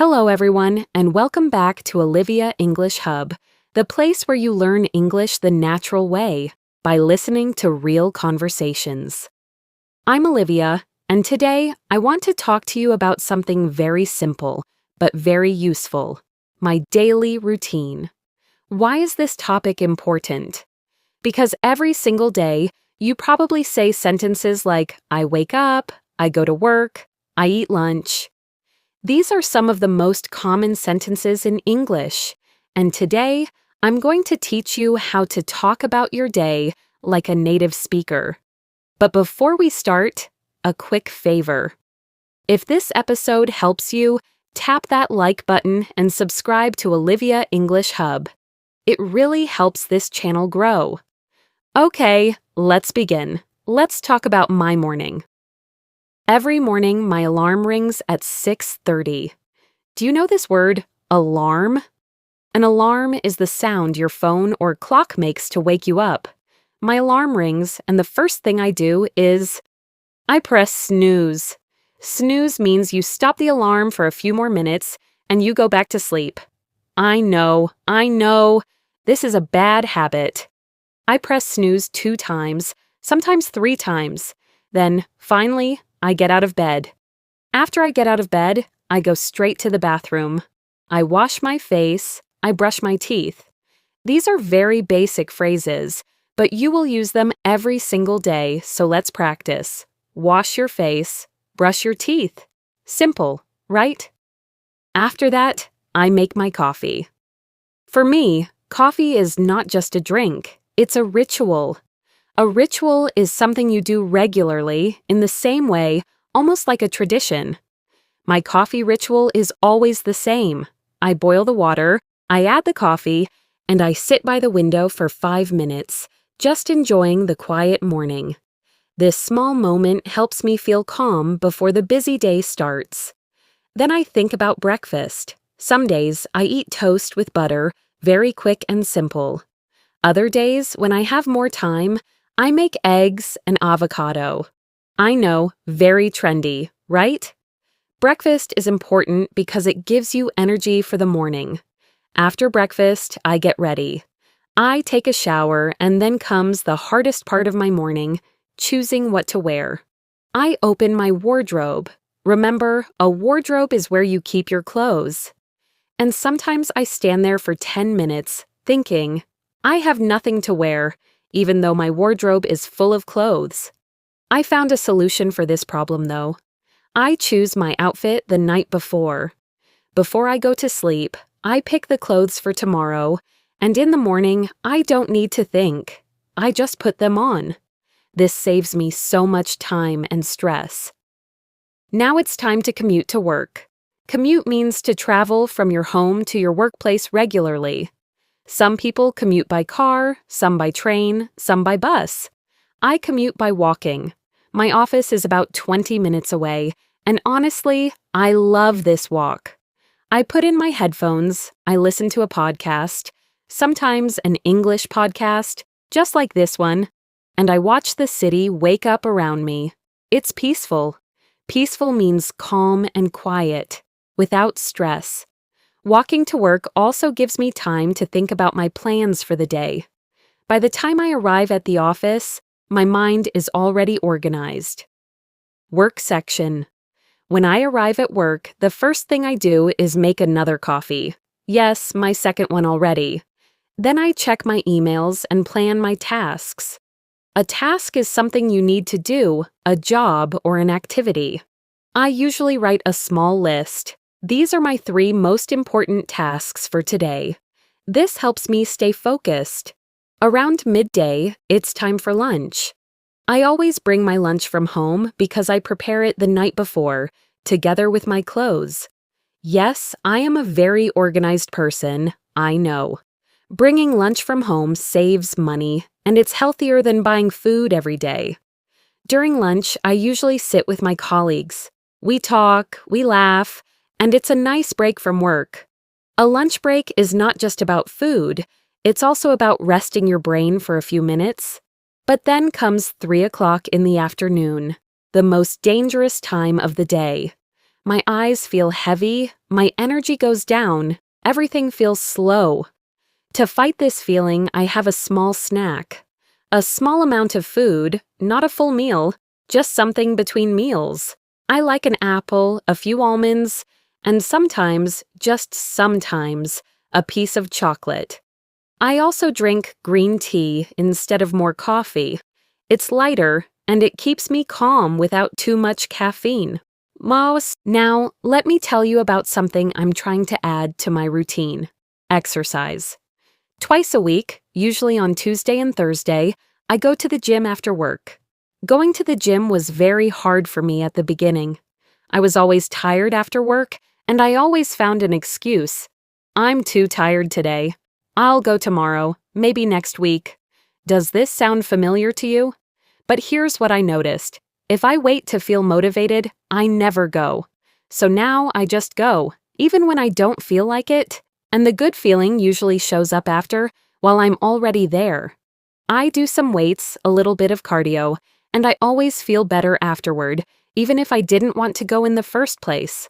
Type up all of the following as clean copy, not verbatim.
Hello, everyone, and welcome back to Olivia English Hub, the place where you learn English the natural way by listening to real conversations. I'm Olivia, and today I want to talk to you about something very simple but very useful: my daily routine. Why is this topic important? Because every single day, you probably say sentences like, I wake up, I go to work, I eat lunch. These are some of the most common sentences in English, and today I'm going to teach you how to talk about your day like a native speaker. But before we start, a quick favor. If this episode helps you, tap that like button and subscribe to Olivia English Hub. It really helps this channel grow. Okay, let's begin. Let's talk about my morning. Every morning, my alarm rings at 6:30. Do you know this word, alarm? An alarm is the sound your phone or clock makes to wake you up. My alarm rings, and the first thing I do is I press snooze. Snooze means you stop the alarm for a few more minutes, and you go back to sleep. I know. This is a bad habit. I press snooze 2 times, sometimes 3 times. Then, finally, I get out of bed. After I get out of bed, I go straight to the bathroom. I wash my face, I brush my teeth. These are very basic phrases, but you will use them every single day, so let's practice. Wash your face, brush your teeth. Simple, right? After that, I make my coffee. For me, coffee is not just a drink, it's a ritual. A ritual is something you do regularly in the same way, almost like a tradition. My coffee ritual is always the same. I boil the water, I add the coffee, and I sit by the window for 5 minutes, just enjoying the quiet morning. This small moment helps me feel calm before the busy day starts. Then I think about breakfast. Some days I eat toast with butter, very quick and simple. Other days, when I have more time, I make eggs and avocado. I know, very trendy, right? Breakfast is important because it gives you energy for the morning. After breakfast, I get ready. I take a shower, and then comes the hardest part of my morning, choosing what to wear. I open my wardrobe. Remember, a wardrobe is where you keep your clothes. And sometimes I stand there for 10 minutes, thinking, I have nothing to wear, even though my wardrobe is full of clothes. I found a solution for this problem, though. I choose my outfit the night before. Before I go to sleep, I pick the clothes for tomorrow, and in the morning, I don't need to think. I just put them on. This saves me so much time and stress. Now it's time to commute to work. Commute means to travel from your home to your workplace regularly. Some people commute by car, some by train, some by bus. I commute by walking. My office is about 20 minutes away, and honestly, I love this walk. I put in my headphones, I listen to a podcast, sometimes an English podcast, just like this one, and I watch the city wake up around me. It's peaceful. Peaceful means calm and quiet, without stress. Walking to work also gives me time to think about my plans for the day. By the time I arrive at the office, my mind is already organized. Work section. When I arrive at work, the first thing I do is make another coffee. Yes, my second one already. Then I check my emails and plan my tasks. A task is something you need to do, a job or an activity. I usually write a small list. These are my 3 most important tasks for today. This helps me stay focused. Around midday, it's time for lunch. I always bring my lunch from home because I prepare it the night before, together with my clothes. Yes, I am a very organized person, I know. Bringing lunch from home saves money, and it's healthier than buying food every day. During lunch, I usually sit with my colleagues. We talk, we laugh, and it's a nice break from work. A lunch break is not just about food, it's also about resting your brain for a few minutes. But then comes 3 o'clock in the afternoon, the most dangerous time of the day. My eyes feel heavy, my energy goes down, everything feels slow. To fight this feeling, I have a small snack. A small amount of food, not a full meal, just something between meals. I like an apple, a few almonds, and sometimes, just sometimes, a piece of chocolate. I also drink green tea instead of more coffee. It's lighter, and it keeps me calm without too much caffeine. Now, let me tell you about something I'm trying to add to my routine. Exercise. Twice a week, usually on Tuesday and Thursday, I go to the gym after work. Going to the gym was very hard for me at the beginning. I was always tired after work, and I always found an excuse. I'm too tired today. I'll go tomorrow, maybe next week. Does this sound familiar to you? But here's what I noticed. If I wait to feel motivated, I never go. So now I just go, even when I don't feel like it. And the good feeling usually shows up after, while I'm already there. I do some weights, a little bit of cardio, and I always feel better afterward, even if I didn't want to go in the first place.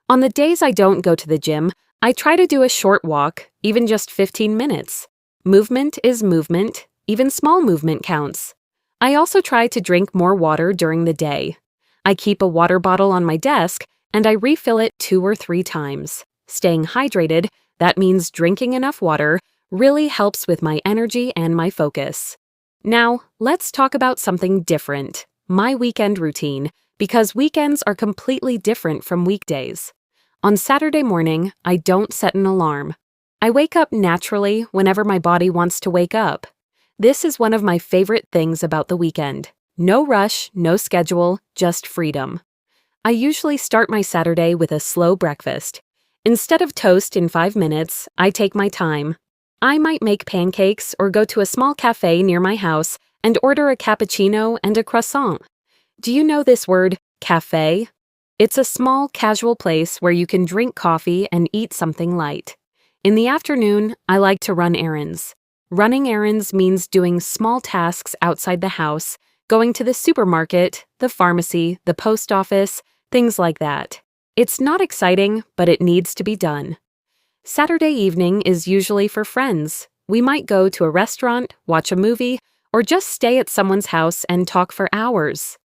On the days I don't go to the gym, I try to do a short walk, even just 15 minutes. Movement is movement, even small movement counts. I also try to drink more water during the day. I keep a water bottle on my desk, and I refill it 2 or 3 times. Staying hydrated, that means drinking enough water, really helps with my energy and my focus. Now, let's talk about something different, my weekend routine, because weekends are completely different from weekdays. On Saturday morning, I don't set an alarm. I wake up naturally whenever my body wants to wake up. This is one of my favorite things about the weekend. No rush, no schedule, just freedom. I usually start my Saturday with a slow breakfast. Instead of toast in 5 minutes, I take my time. I might make pancakes or go to a small cafe near my house and order a cappuccino and a croissant. Do you know this word, cafe? It's a small, casual place where you can drink coffee and eat something light. In the afternoon, I like to run errands. Running errands means doing small tasks outside the house, going to the supermarket, the pharmacy, the post office, things like that. It's not exciting, but it needs to be done. Saturday evening is usually for friends. We might go to a restaurant, watch a movie, or just stay at someone's house and talk for hours.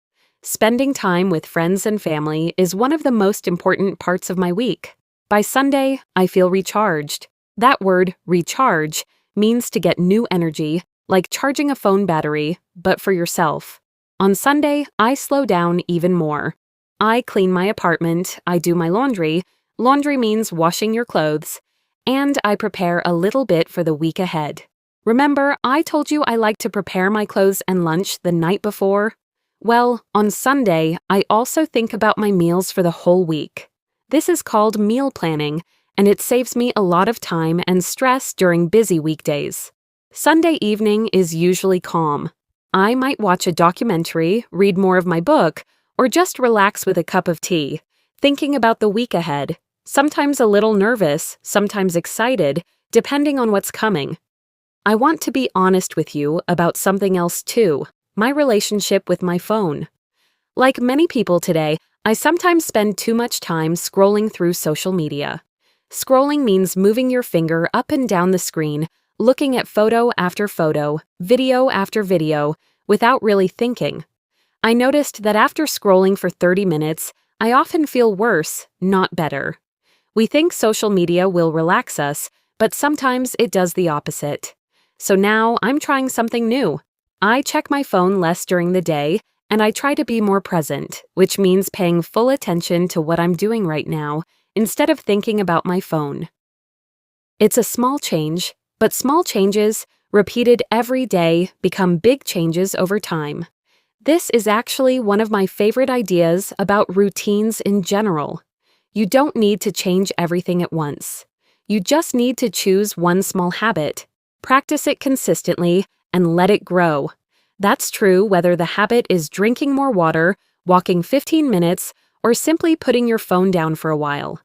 Spending time with friends and family is one of the most important parts of my week. By Sunday, I feel recharged. That word, recharge, means to get new energy, like charging a phone battery, but for yourself. On Sunday, I slow down even more. I clean my apartment, I do my laundry. Laundry means washing your clothes. And I prepare a little bit for the week ahead. Remember, I told you I like to prepare my clothes and lunch the night before? Well, on Sunday, I also think about my meals for the whole week. This is called meal planning, and it saves me a lot of time and stress during busy weekdays. Sunday evening is usually calm. I might watch a documentary, read more of my book, or just relax with a cup of tea, thinking about the week ahead, sometimes a little nervous, sometimes excited, depending on what's coming. I want to be honest with you about something else too, my relationship with my phone. Like many people today, I sometimes spend too much time scrolling through social media. Scrolling means moving your finger up and down the screen, looking at photo after photo, video after video, without really thinking. I noticed that after scrolling for 30 minutes, I often feel worse, not better. We think social media will relax us, but sometimes it does the opposite. So now I'm trying something new. I check my phone less during the day, and I try to be more present, which means paying full attention to what I'm doing right now, instead of thinking about my phone. It's a small change, but small changes, repeated every day, become big changes over time. This is actually one of my favorite ideas about routines in general. You don't need to change everything at once. You just need to choose one small habit, practice it consistently, and let it grow. That's true whether the habit is drinking more water, walking 15 minutes, or simply putting your phone down for a while.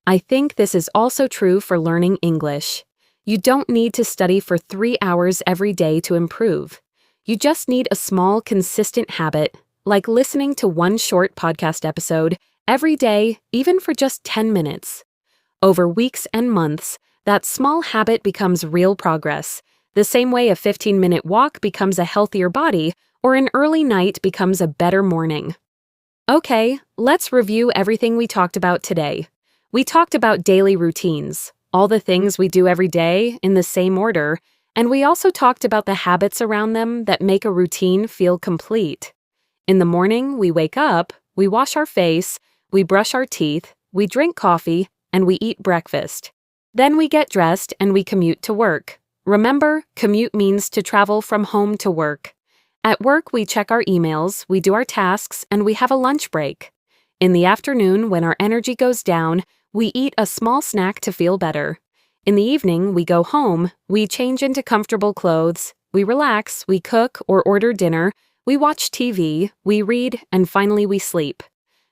I think this is also true for learning English. You don't need to study for 3 hours every day to improve. You just need a small, consistent habit, like listening to one short podcast episode Every day, even for just 10 minutes. Over weeks and months, that small habit becomes real progress, the same way a 15-minute walk becomes a healthier body or an early night becomes a better morning. Okay, let's review everything we talked about today. We talked about daily routines, all the things we do every day in the same order, and we also talked about the habits around them that make a routine feel complete. In the morning, we wake up, we wash our face, we brush our teeth, we drink coffee, and we eat breakfast. Then we get dressed and we commute to work. Remember, commute means to travel from home to work. At work, we check our emails, we do our tasks, and we have a lunch break. In the afternoon, when our energy goes down, we eat a small snack to feel better. In the evening, we go home, we change into comfortable clothes, we relax, we cook or order dinner, we watch TV, we read, and finally we sleep.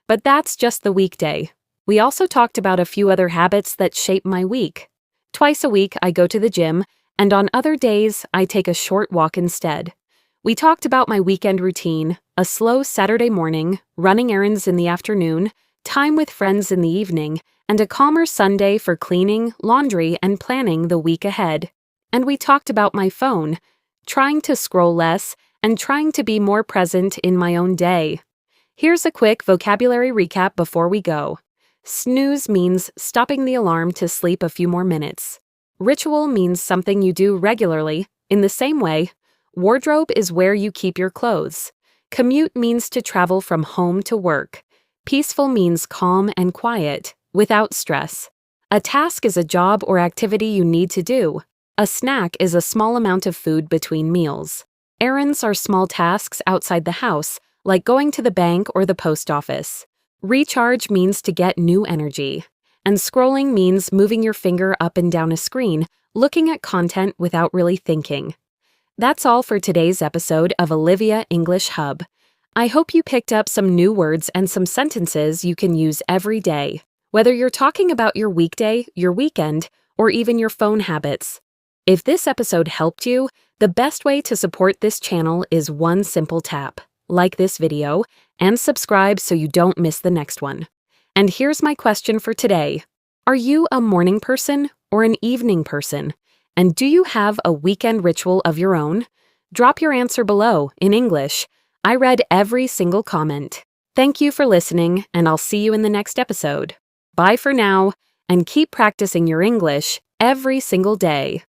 But that's just the weekday. We also talked about a few other habits that shape my week. Twice a week, I go to the gym, and on other days, I take a short walk instead. We talked about my weekend routine, a slow Saturday morning, running errands in the afternoon, time with friends in the evening, and a calmer Sunday for cleaning, laundry, and planning the week ahead. And we talked about my phone, trying to scroll less, and trying to be more present in my own day. Here's a quick vocabulary recap before we go. Snooze means stopping the alarm to sleep a few more minutes. Ritual means something you do regularly. In the same way, wardrobe is where you keep your clothes. Commute means to travel from home to work. Peaceful means calm and quiet, without stress. A task is a job or activity you need to do. A snack is a small amount of food between meals. Errands are small tasks outside the house, like going to the bank or the post office. Recharge means to get new energy. And scrolling means moving your finger up and down a screen, looking at content without really thinking. That's all for today's episode of Olivia English Hub. I hope you picked up some new words and some sentences you can use every day, whether you're talking about your weekday, your weekend, or even your phone habits. If this episode helped you, the best way to support this channel is one simple tap. Like this video, and subscribe so you don't miss the next one. And here's my question for today. Are you a morning person or an evening person? And do you have a weekend ritual of your own? Drop your answer below in English. I read every single comment. Thank you for listening, and I'll see you in the next episode. Bye for now, and keep practicing your English every single day.